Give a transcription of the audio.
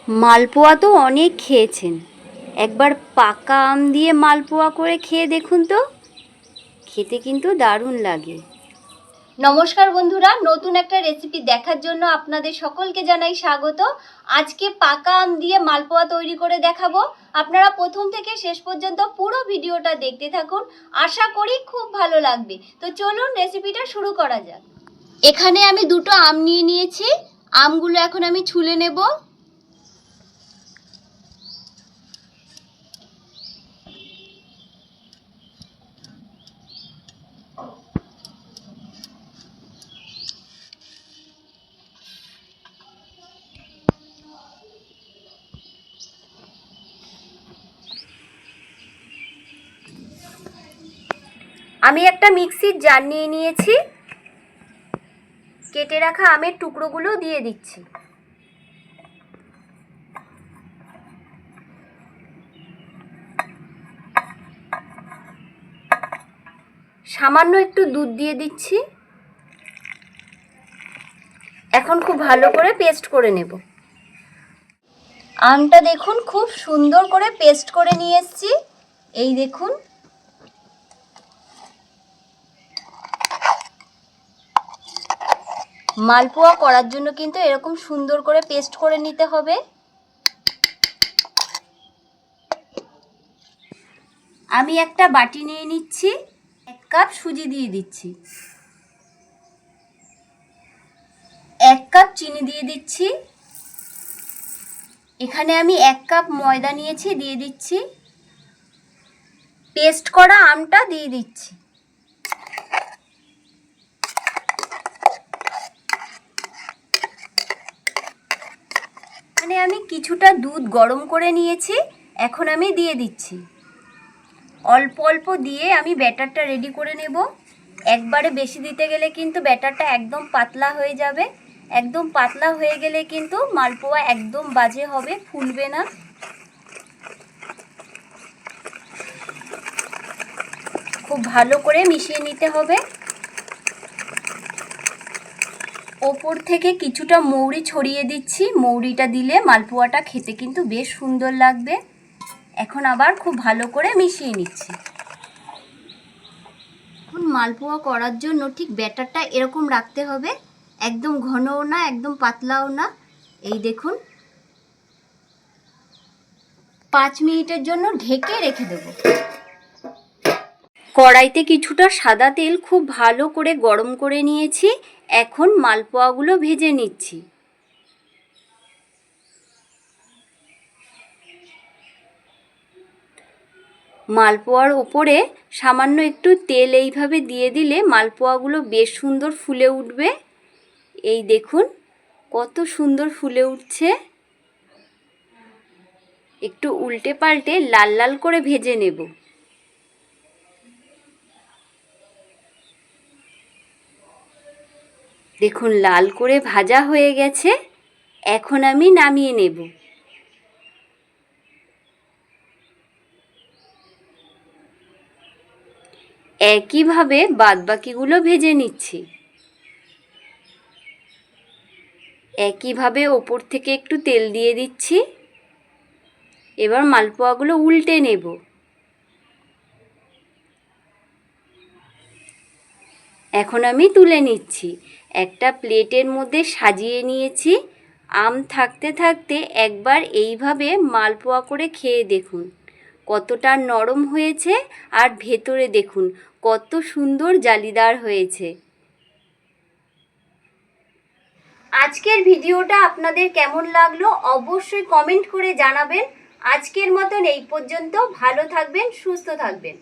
মালপোয়া তো অনেক খেয়েছেন, একবার পাকা আম দিয়ে মালপোয়া করে খেয়ে দেখুন তো, খেতে কিন্তু দারুণ লাগে। নমস্কার বন্ধুরা, নতুন একটা রেসিপি দেখার জন্য আপনাদের সকলকে জানাই স্বাগত। আজকে পাকা আম দিয়ে মালপোয়া তৈরি করে দেখাবো। আপনারা প্রথম থেকে শেষ পর্যন্ত পুরো ভিডিওটা দেখতে থাকুন, আশা করি খুব ভালো লাগবে। তো চলুন রেসিপিটা শুরু করা যাক। এখানে আমি দুটো আম নিয়ে নিয়েছি, আমগুলো এখন আমি ছুলে নেব। আমি একটা মিক্সির জার নিয়ে নিয়েছি, কেটে রাখা আমের টুকরোগুলো দিয়ে দিচ্ছি। সামান্য একটু দুধ দিয়ে দিচ্ছি। এখন খুব ভালো করে পেস্ট করে নেব। আমটা দেখুন খুব সুন্দর করে পেস্ট করে নিয়ে এসেছি। এই দেখুন, মালপোয়া করার জন্য কিন্তু এরকম সুন্দর করে পেস্ট করে নিতে হবে। আমি একটা বাটি নিয়ে নিচ্ছি, 1 কাপ সুজি দিয়ে দিচ্ছি, 1 কাপ চিনি দিয়ে দিচ্ছি। এখানে আমি 1 কাপ ময়দা নিয়েছি, দিয়ে দিচ্ছি। পেস্ট করা আমটা দিয়ে দিচ্ছি। এখানে আমি কিছুটা দুধ গরম করে নিয়েছি, এখন আমি দিয়ে দিচ্ছি। অল্প অল্প দিয়ে আমি ব্যাটারটা রেডি করে নেব। একবারে বেশি দিতে গেলে কিন্তু ব্যাটারটা একদম পাতলা হয়ে যাবে। একদম পাতলা হয়ে গেলে কিন্তু মালপোয়া একদম বাজে হবে, ফুলবে না। খুব ভালো করে মিশিয়ে নিতে হবে। ওপর থেকে কিছুটা মৌরি ছড়িয়ে দিচ্ছি, মৌরিটা দিলে মালপোয়াটা খেতে কিন্তু বেশ সুন্দর লাগবে। এখন আবার খুব ভালো করে মিশিয়ে নিচ্ছি। এখন মালপোয়া করার জন্য ঠিক ব্যাটারটা এরকম রাখতে হবে, একদম ঘনও না একদম পাতলাও না। এই দেখুন, 5 মিনিটের জন্য ঢেকে রেখে দেব। কড়াইতে কিছুটা সাদা তেল খুব ভালো করে গরম করে নিয়েছি, এখন মালপোয়াগুলো ভেজে নিচ্ছি। মালপোয়ার উপরে সামান্য একটু তেল এইভাবে দিয়ে দিলে মালপোয়াগুলো বেশ সুন্দর ফুলে উঠবে। এই দেখুন কত সুন্দর ফুলে উঠছে। একটু উল্টে পাল্টে লাল লাল করে ভেজে নেব। দেখুন লাল করে ভাজা হয়ে গেছে, এখন আমি নামিয়ে নেব। একইভাবে বাদবাকিগুলো ভেজে নিচ্ছি। একইভাবে ওপর থেকে একটু তেল দিয়ে দিচ্ছি। এবার মালপোয়াগুলো উল্টে নেব। এখন আমি তুলে নিচ্ছি। একটা প্লেটের মধ্যে সাজিয়ে নিয়েছি। আম থাকতে থাকতে একবার এইভাবে মালপোয়া করে খেয়ে দেখুন, কতটা নরম হয়েছে আর ভেতরে দেখুন কত সুন্দর জালিদার হয়েছে। আজকের ভিডিওটা আপনাদের কেমন লাগলো অবশ্যই কমেন্ট করে জানাবেন। আজকের মতন এই পর্যন্ত। ভালো থাকবেন, সুস্থ থাকবেন।